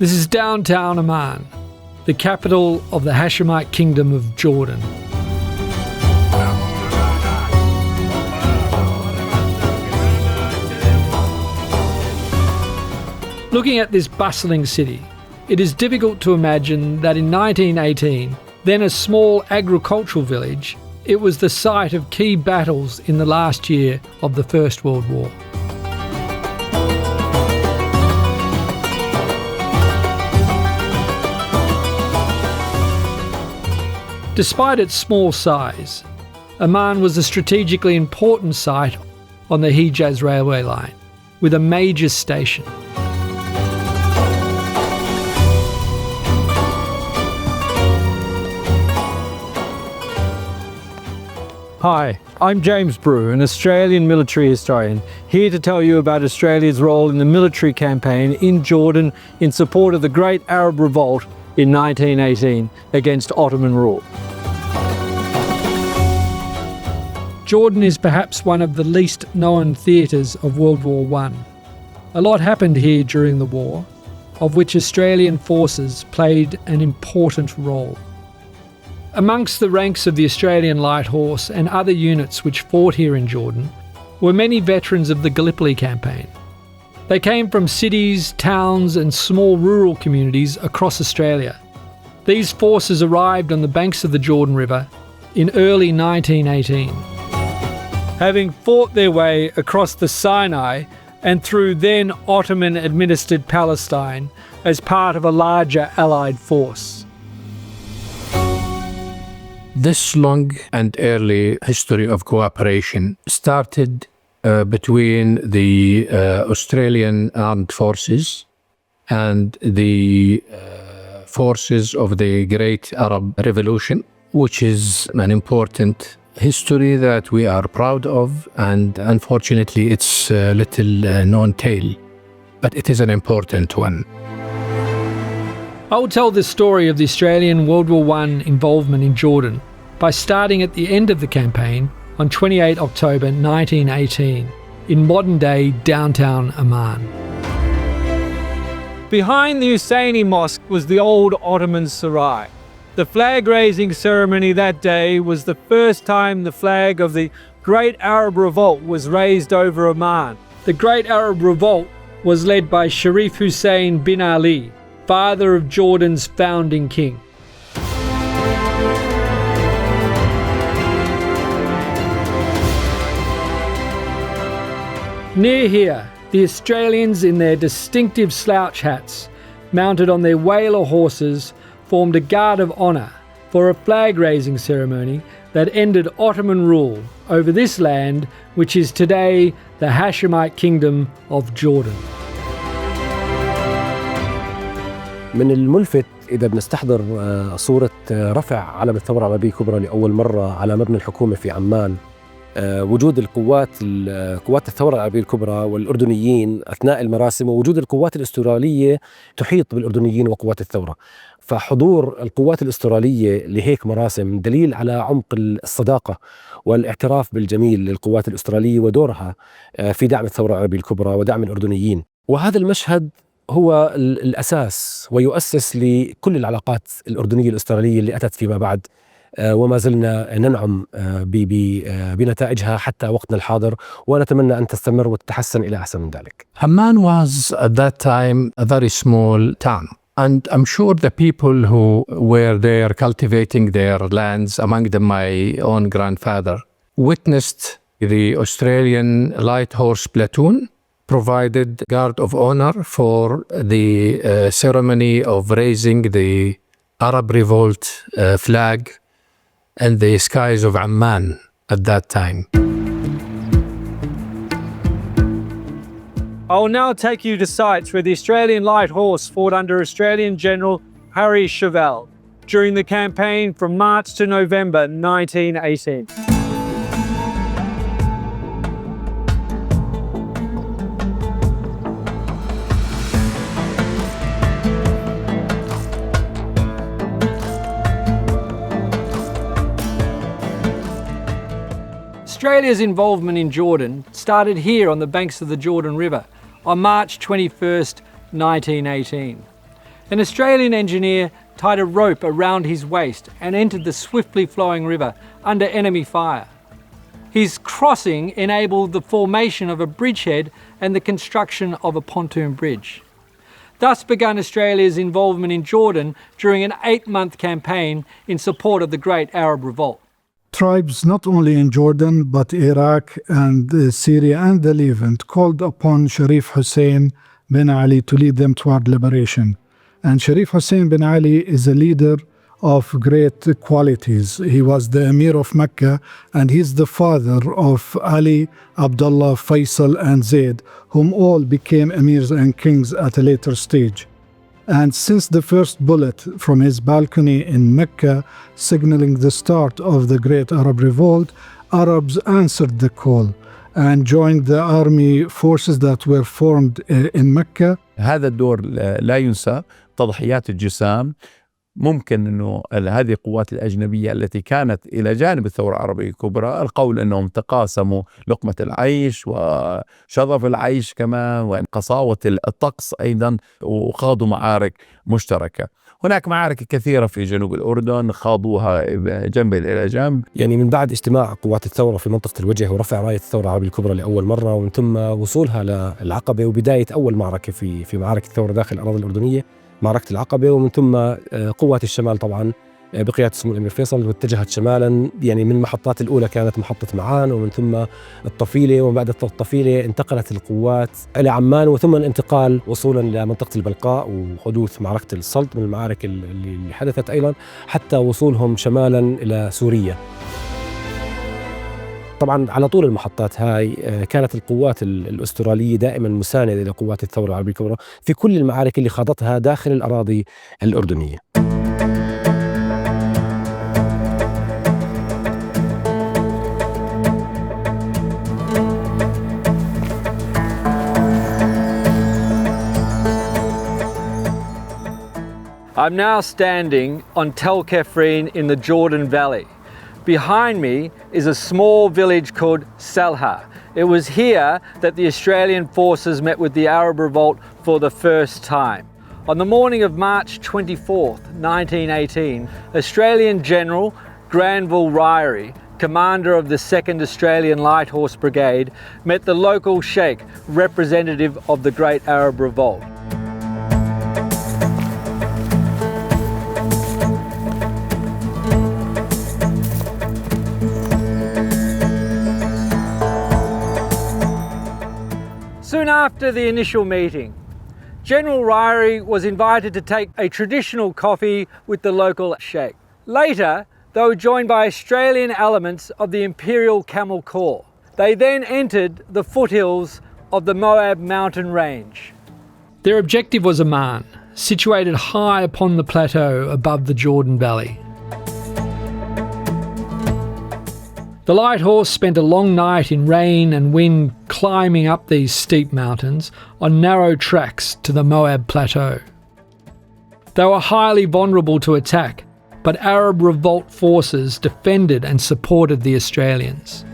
This is downtown Amman, the capital of the Hashemite Kingdom of Jordan. Looking at this bustling city, it is difficult to imagine that in 1918, then a small agricultural village, it was the site of key battles in the last year of the First World War. Despite its small size, Amman was a strategically important site on the Hijaz railway line, with a major station. Hi, I'm James Brew, an Australian military historian, here to tell you about Australia's role in the military campaign in Jordan in support of the Great Arab Revolt in 1918 against Ottoman rule. Jordan is perhaps one of the least known theatres of World War I. A lot happened here during the war, of which Australian forces played an important role. Amongst the ranks of the Australian Light Horse and other units which fought here in Jordan were many veterans of the Gallipoli campaign. They came from cities, towns and small rural communities across Australia. These forces arrived on the banks of the Jordan River in early 1918. Having fought their way across the Sinai and through then Ottoman-administered Palestine as part of a larger Allied force. This long and early history of cooperation started between the Australian Armed Forces and the forces of the Great Arab Revolution, which is an important history that we are proud of, and unfortunately it's a little known tale, but it is an important one. I will tell the story of the Australian World War I involvement in Jordan by starting at the end of the campaign on 28 October 1918 in modern-day downtown Amman. Behind the Hussein Mosque was the old Ottoman Sarai. The flag-raising ceremony that day was the first time the flag of the Great Arab Revolt was raised over Amman. The Great Arab Revolt was led by Sharif Hussein bin Ali, father of Jordan's founding king. Near here, the Australians in their distinctive slouch hats, mounted on their whaler horses, formed a guard of honour for a flag-raising ceremony that ended Ottoman rule over this land, which is today the Hashemite Kingdom of Jordan. من الملفت إذا بنستحضر صورة رفع علم الثورة العربية الكبرى لأول مرة على مبنى الحكومة في عمان، وجود قوات الثورة العربية الكبرى والأردنيين أثناء المراسم، ووجود القوات الأسترالية تحيط بالأردنيين وقوات الثورة. فحضور القوات الأسترالية لهيك مراسم دليل على عمق الصداقة والاعتراف بالجميل للقوات الأسترالية ودورها في دعم الثورة العربية الكبرى ودعم الأردنيين. وهذا المشهد هو الأساس ويؤسس لكل العلاقات الأردنية الأسترالية اللي أتت فيما بعد، وما زلنا ننعم بنتائجها حتى وقتنا الحاضر، ونتمنى أن تستمر وتتحسن إلى أحسن من ذلك. Amman was at that time a very small town, and I'm sure the people who were there cultivating their lands, among them my own grandfather, witnessed the Australian Light Horse platoon provided guard of honor for the ceremony of raising the Arab Revolt flag and the skies of Amman at that time. I will now take you to sites where the Australian Light Horse fought under Australian General Harry Chauvel during the campaign from March to November 1918. Australia's involvement in Jordan started here on the banks of the Jordan River on March 21st, 1918. An Australian engineer tied a rope around his waist and entered the swiftly flowing river under enemy fire. His crossing enabled the formation of a bridgehead and the construction of a pontoon bridge. Thus began Australia's involvement in Jordan during an 8-month campaign in support of the Great Arab Revolt. Tribes not only in Jordan but Iraq and Syria and the Levant called upon Sharif Hussein bin Ali to lead them toward liberation. And Sharif Hussein bin Ali is a leader of great qualities. He was the Emir of Mecca, and he's the father of Ali, Abdullah, Faisal, and Zayd, whom all became Emirs and kings at a later stage. And since the first bullet from his balcony in Mecca signaling the start of the Great Arab Revolt, Arabs answered the call and joined the army forces that were formed in Mecca. هذا الدور لا ينسى، تضحيات الجسام. ممكن أنه هذه القوات الأجنبية التي كانت إلى جانب الثورة العربية الكبرى، القول أنهم تقاسموا لقمة العيش وشظف العيش كمان وقساوة الطقس أيضا، وخاضوا معارك مشتركة. هناك معارك كثيرة في جنوب الأردن خاضوها جنب إلى جنب. يعني من بعد اجتماع قوات الثورة في منطقة الوجه ورفع راية الثورة العربية الكبرى لأول مرة، ومن ثم وصولها للعقبة وبداية أول معركة في معارك الثورة داخل الأراضي الأردنية، معركة العقبة، ومن ثم قوات الشمال طبعا بقيادة سمو الأمير فيصل واتجهت شمالا. يعني من المحطات الأولى كانت محطة معان، ومن ثم الطفيلة، ومن بعد الطفيلة انتقلت القوات إلى عمان، وثم الانتقال وصولا لمنطقة البلقاء وحدوث معركة السلط من المعارك اللي حدثت أيضا، حتى وصولهم شمالا إلى سوريا. طبعا على طول المحطات هاي كانت القوات الأسترالية دائما مساندة لقوات الثورة العربية الكبرى في كل المعارك اللي خاضتها داخل الأراضي الأردنية. I'm now standing on Tel Kefrine in the Jordan Valley. Behind me is a small village called Salha. It was here that the Australian forces met with the Arab Revolt for the first time. On the morning of March 24th, 1918, Australian General Granville Ryrie, commander of the 2nd Australian Light Horse Brigade, met the local sheikh, representative of the Great Arab Revolt. Soon after the initial meeting, General Ryrie was invited to take a traditional coffee with the local sheikh. Later, they were joined by Australian elements of the Imperial Camel Corps. They then entered the foothills of the Moab mountain range. Their objective was Amman, situated high upon the plateau above the Jordan Valley. The light horse spent a long night in rain and wind climbing up these steep mountains on narrow tracks to the Moab Plateau. They were highly vulnerable to attack, but Arab Revolt forces defended and supported the Australians.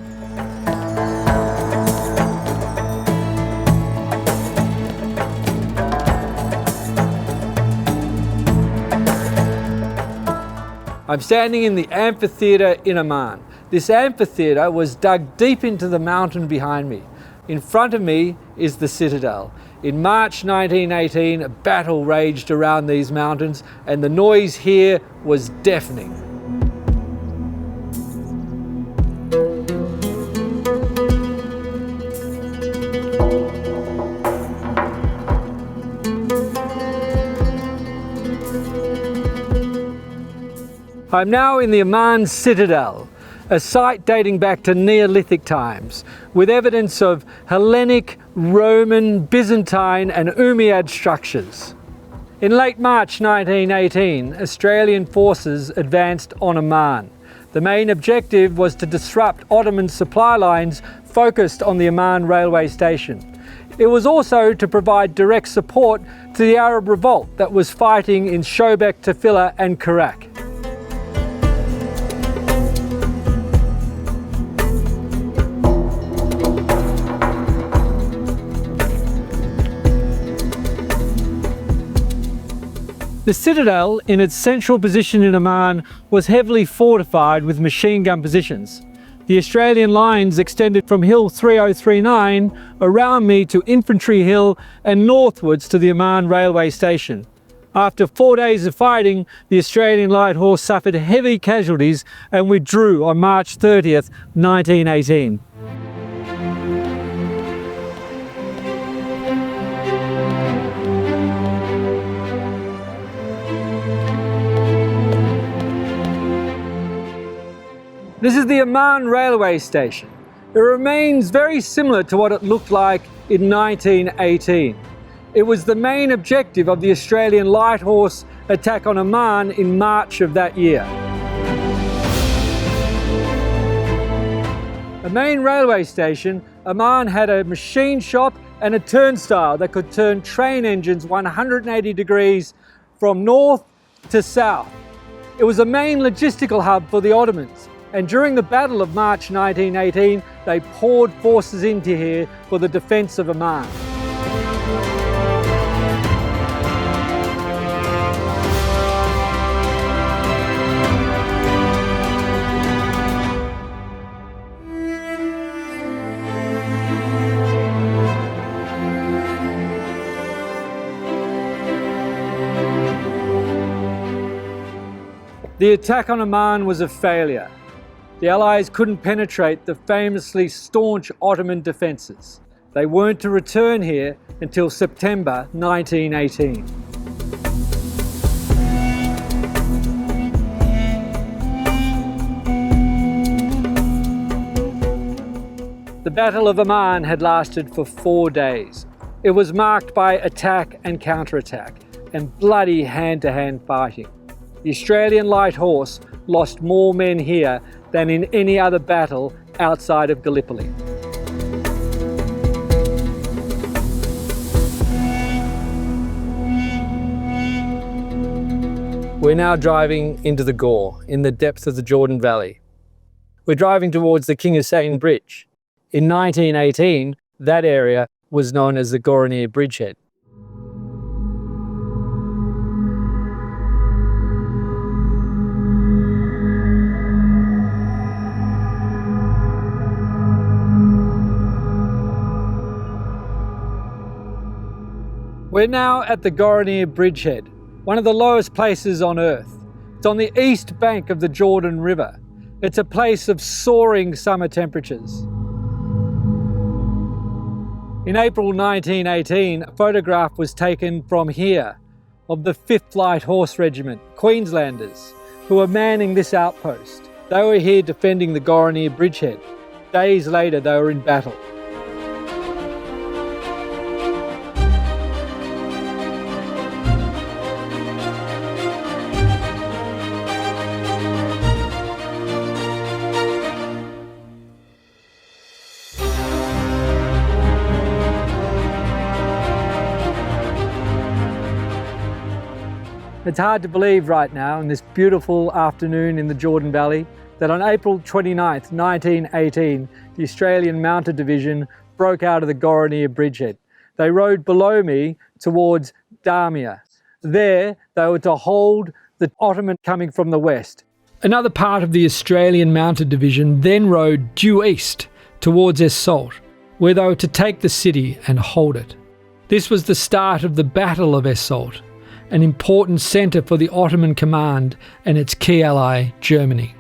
I'm standing in the amphitheatre in Amman. This amphitheatre was dug deep into the mountain behind me. In front of me is the citadel. In March 1918, a battle raged around these mountains, and the noise here was deafening. I'm now in the Amman citadel, a site dating back to Neolithic times, with evidence of Hellenic, Roman, Byzantine and Umayyad structures. In late March 1918, Australian forces advanced on Amman. The main objective was to disrupt Ottoman supply lines focused on the Amman railway station. It was also to provide direct support to the Arab Revolt that was fighting in Shobek, Tafila and Karak. The citadel, in its central position in Amman, was heavily fortified with machine gun positions. The Australian lines extended from Hill 3039 around me to Infantry Hill and northwards to the Amman railway station. After 4 days of fighting, the Australian Light Horse suffered heavy casualties and withdrew on March 30th, 1918. This is the Amman railway station. It remains very similar to what it looked like in 1918. It was the main objective of the Australian Light Horse attack on Amman in March of that year. The main railway station, Amman had a machine shop and a turnstile that could turn train engines 180 degrees from north to south. It was a main logistical hub for the Ottomans. And during the Battle of March 1918, they poured forces into here for the defence of Amman. The attack on Amman was a failure. The Allies couldn't penetrate the famously staunch Ottoman defences. They weren't to return here until September 1918. The Battle of Amman had lasted for 4 days. It was marked by attack and counterattack and bloody hand-to-hand fighting. The Australian Light Horse lost more men here than in any other battle outside of Gallipoli. We're now driving into the Gore, in the depths of the Jordan Valley. We're driving towards the King Hussein Bridge. In 1918, that area was known as the Goranir Bridgehead. We're now at the Goranir Bridgehead, one of the lowest places on Earth. It's on the east bank of the Jordan River. It's a place of soaring summer temperatures. In April 1918, a photograph was taken from here of the 5th Light Horse Regiment, Queenslanders, who were manning this outpost. They were here defending the Goranir Bridgehead. Days later, they were in battle. It's hard to believe right now, in this beautiful afternoon in the Jordan Valley, that on April 29th, 1918, the Australian Mounted Division broke out of the Goranir Bridgehead. They rode below me towards Damia. There, they were to hold the Ottoman coming from the west. Another part of the Australian Mounted Division then rode due east towards Es Salt, where they were to take the city and hold it. This was the start of the Battle of Es Salt, an important centre for the Ottoman command and its key ally, Germany.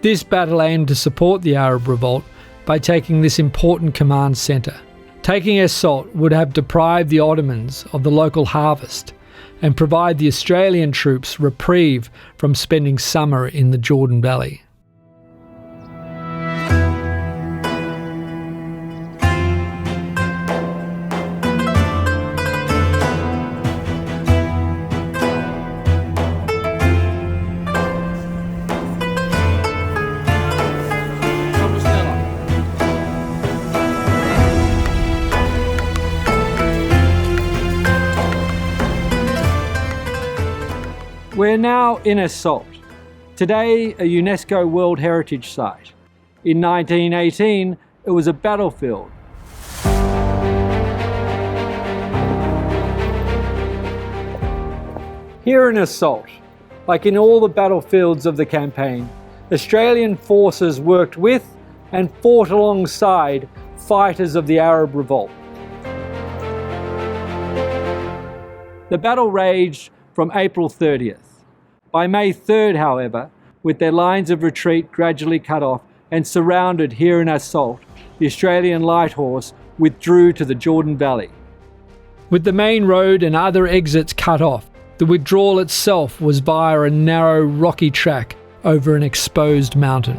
This battle aimed to support the Arab Revolt by taking this important command centre. Taking Es Salt would have deprived the Ottomans of the local harvest and provide the Australian troops reprieve from spending summer in the Jordan Valley. We're now in Es Salt, today a UNESCO World Heritage Site. In 1918, it was a battlefield. Here in Assault, like in all the battlefields of the campaign, Australian forces worked with and fought alongside fighters of the Arab Revolt. The battle raged from April 30th. By May 3rd, however, with their lines of retreat gradually cut off and surrounded here in Assault, the Australian Light Horse withdrew to the Jordan Valley. With the main road and other exits cut off, the withdrawal itself was via a narrow rocky track over an exposed mountain.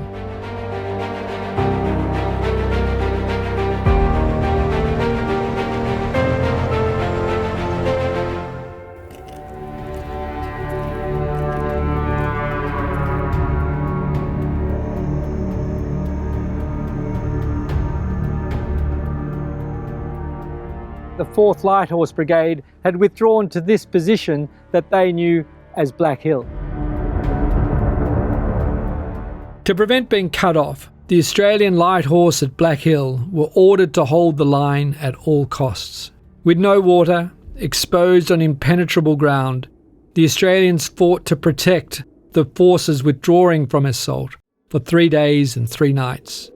The 4th Light Horse Brigade had withdrawn to this position that they knew as Black Hill. To prevent being cut off, the Australian Light Horse at Black Hill were ordered to hold the line at all costs. With no water, exposed on impenetrable ground, the Australians fought to protect the forces withdrawing from Assault for 3 days and 3 nights.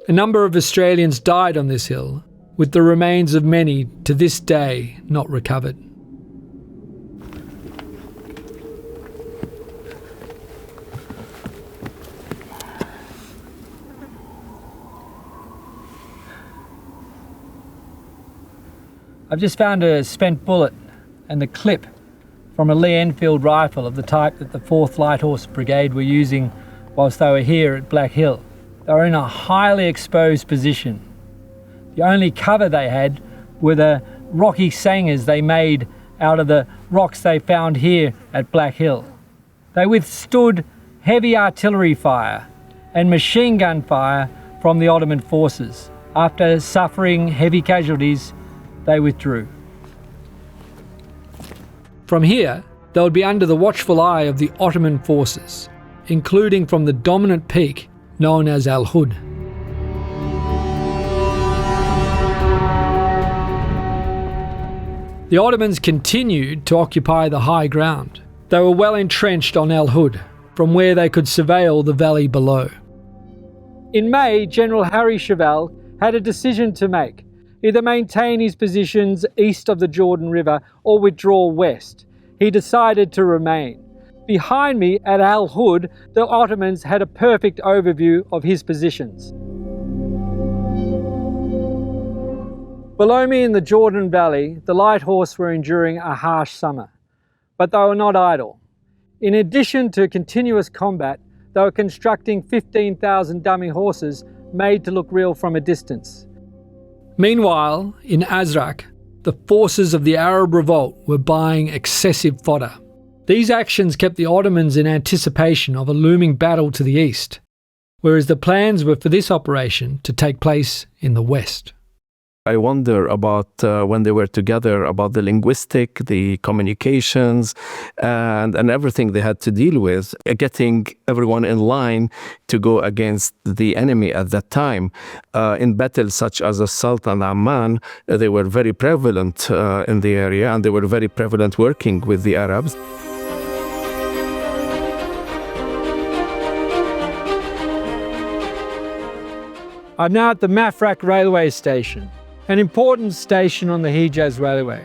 A number of Australians died on this hill, with the remains of many to this day not recovered. I've just found a spent bullet and the clip from a Lee Enfield rifle of the type that the 4th Light Horse Brigade were using whilst they were here at Black Hill. They were in a highly exposed position. The only cover they had were the rocky sangers they made out of the rocks they found here at Black Hill. They withstood heavy artillery fire and machine gun fire from the Ottoman forces. After suffering heavy casualties, they withdrew. From here, they would be under the watchful eye of the Ottoman forces, including from the dominant peak known as Al-Hud. The Ottomans continued to occupy the high ground. They were well entrenched on Al-Hud, from where they could surveil the valley below. In May, General Harry Cheval had a decision to make: either maintain his positions east of the Jordan River or withdraw west. He decided to remain. Behind me at Al-Hud, the Ottomans had a perfect overview of his positions. Below me in the Jordan Valley, the Light Horse were enduring a harsh summer, but they were not idle. In addition to continuous combat, they were constructing 15,000 dummy horses made to look real from a distance. Meanwhile, in Azraq, the forces of the Arab Revolt were buying excessive fodder. These actions kept the Ottomans in anticipation of a looming battle to the east, whereas the plans were for this operation to take place in the west. I wonder about when they were together, about the linguistic, the communications, and everything they had to deal with, getting everyone in line to go against the enemy at that time. In battles such as Assault and Amman, they were very prevalent in the area, and they were very prevalent working with the Arabs. I'm now at the Mafraq railway station, an important station on the Hijaz Railway.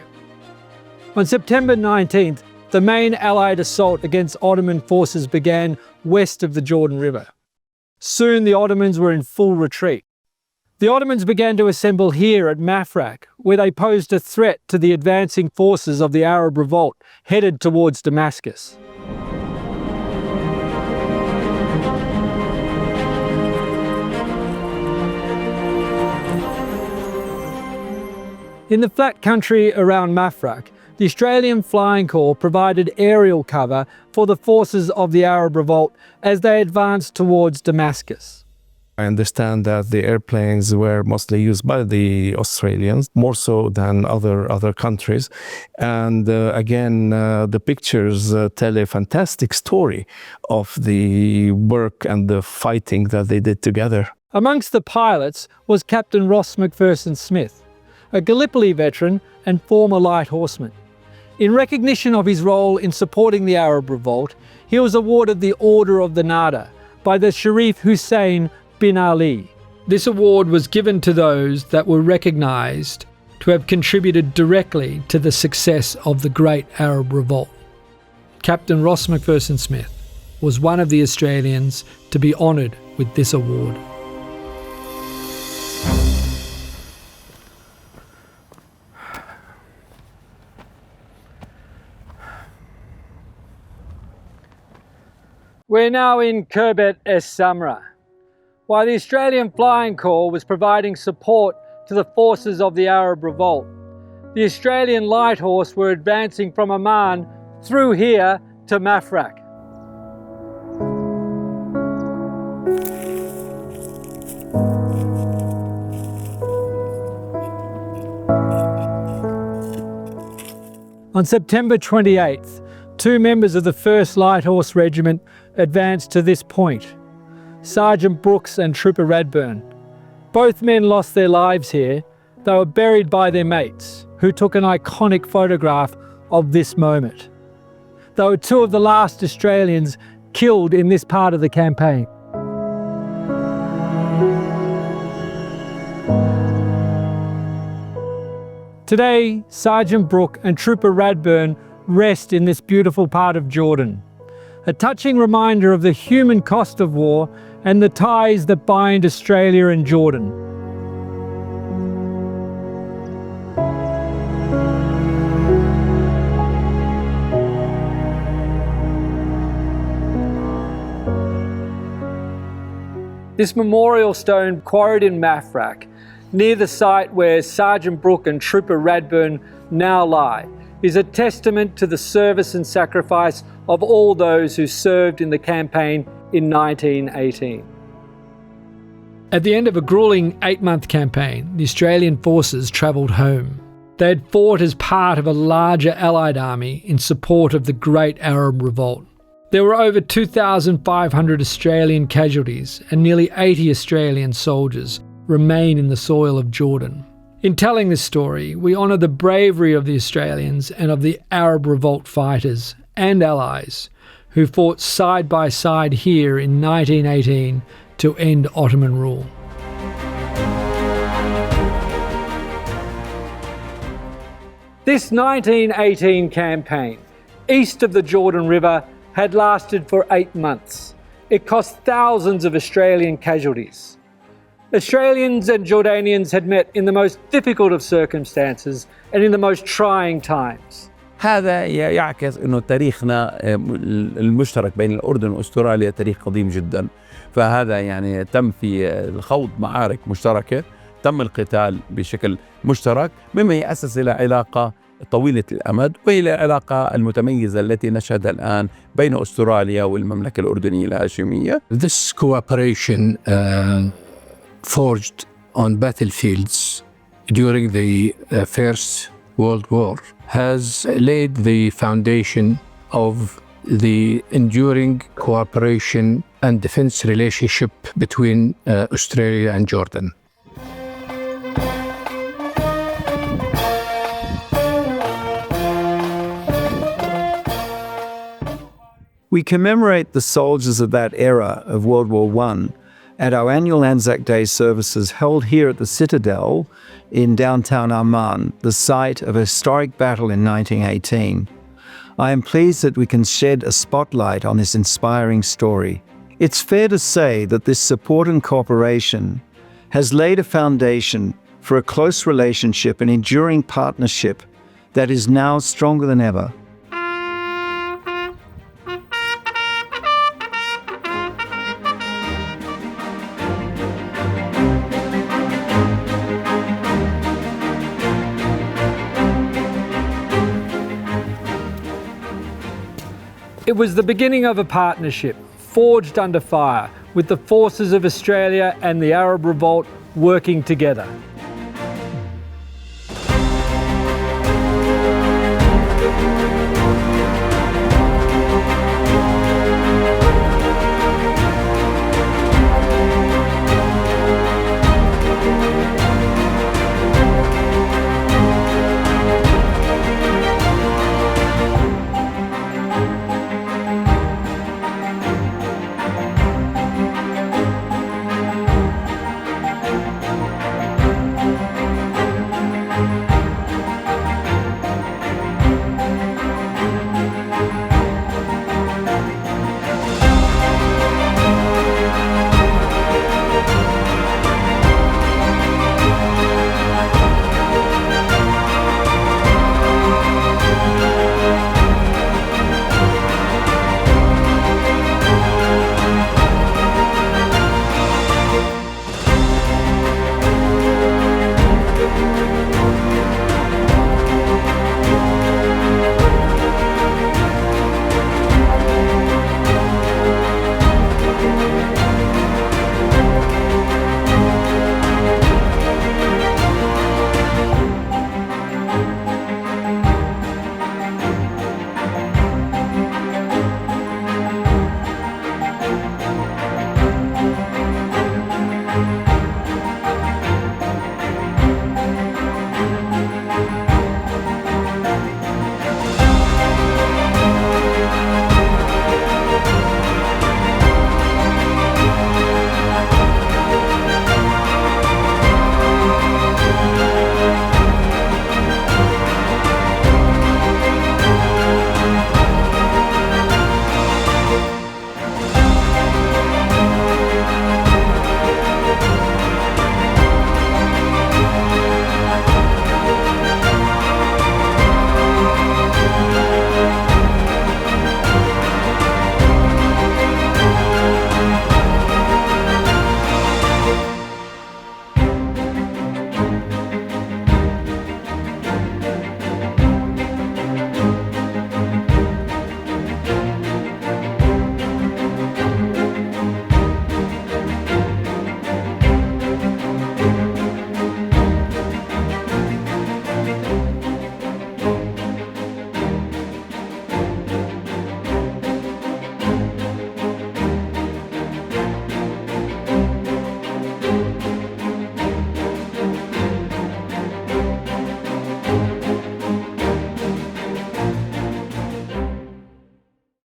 On September 19th, the main Allied assault against Ottoman forces began west of the Jordan River. Soon the Ottomans were in full retreat. The Ottomans began to assemble here at Mafraq, where they posed a threat to the advancing forces of the Arab Revolt headed towards Damascus. In the flat country around Mafraq, the Australian Flying Corps provided aerial cover for the forces of the Arab Revolt as they advanced towards Damascus. I understand that the airplanes were mostly used by the Australians, more so than other countries. And again, the pictures tell a fantastic story of the work and the fighting that they did together. Amongst the pilots was Captain Ross McPherson Smith, a Gallipoli veteran and former light horseman. In recognition of his role in supporting the Arab Revolt, he was awarded the Order of the Nada by the Sharif Hussein bin Ali. This award was given to those that were recognised to have contributed directly to the success of the Great Arab Revolt. Captain Ross McPherson Smith was one of the Australians to be honoured with this award. We're now in Khirbet es Samra. While the Australian Flying Corps was providing support to the forces of the Arab Revolt, the Australian Light Horse were advancing from Amman through here to Mafraq. On September 28th, two members of the 1st Light Horse Regiment advanced to this point, Sergeant Brooks and Trooper Radburn. Both men lost their lives here. They were buried by their mates, who took an iconic photograph of this moment. They were two of the last Australians killed in this part of the campaign. Today, Sergeant Brooke and Trooper Radburn rest in this beautiful part of Jordan, a touching reminder of the human cost of war and the ties that bind Australia and Jordan. This memorial stone, quarried in Mafraq, near the site where Sergeant Brooke and Trooper Radburn now lie, is a testament to the service and sacrifice of all those who served in the campaign in 1918. At the end of a gruelling 8-month campaign, the Australian forces travelled home. They had fought as part of a larger Allied army in support of the Great Arab Revolt. There were over 2,500 Australian casualties and nearly 80 Australian soldiers remain in the soil of Jordan. In telling this story, we honour the bravery of the Australians and of the Arab Revolt fighters and allies who fought side by side here in 1918 to end Ottoman rule. This 1918 campaign, east of the Jordan River, had lasted for 8 months. It cost thousands of Australian casualties. Australians and Jordanians had met in the most difficult of circumstances and in the most trying times. هذا يعكس أنه تاريخنا المشترك بين الأردن وأستراليا تاريخ قديم جدا، فهذا يعني تم في الخوض معارك مشتركة، تم القتال بشكل مشترك، مما يأسس إلى علاقة طويلة الأمد وهي العلاقة المتميزة التي نشهدها الآن بين أستراليا والمملكة الأردنية الهاشمية. This cooperation forged on battlefields during the First World War has laid the foundation of the enduring cooperation and defense relationship between Australia and Jordan. We commemorate the soldiers of that era of World War I at our annual Anzac Day services held here at the Citadel in downtown Amman, the site of a historic battle in 1918. I am pleased that we can shed a spotlight on this inspiring story. It's fair to say that this support and cooperation has laid a foundation for a close relationship and enduring partnership that is now stronger than ever. It was the beginning of a partnership, forged under fire, with the forces of Australia and the Arab Revolt working together.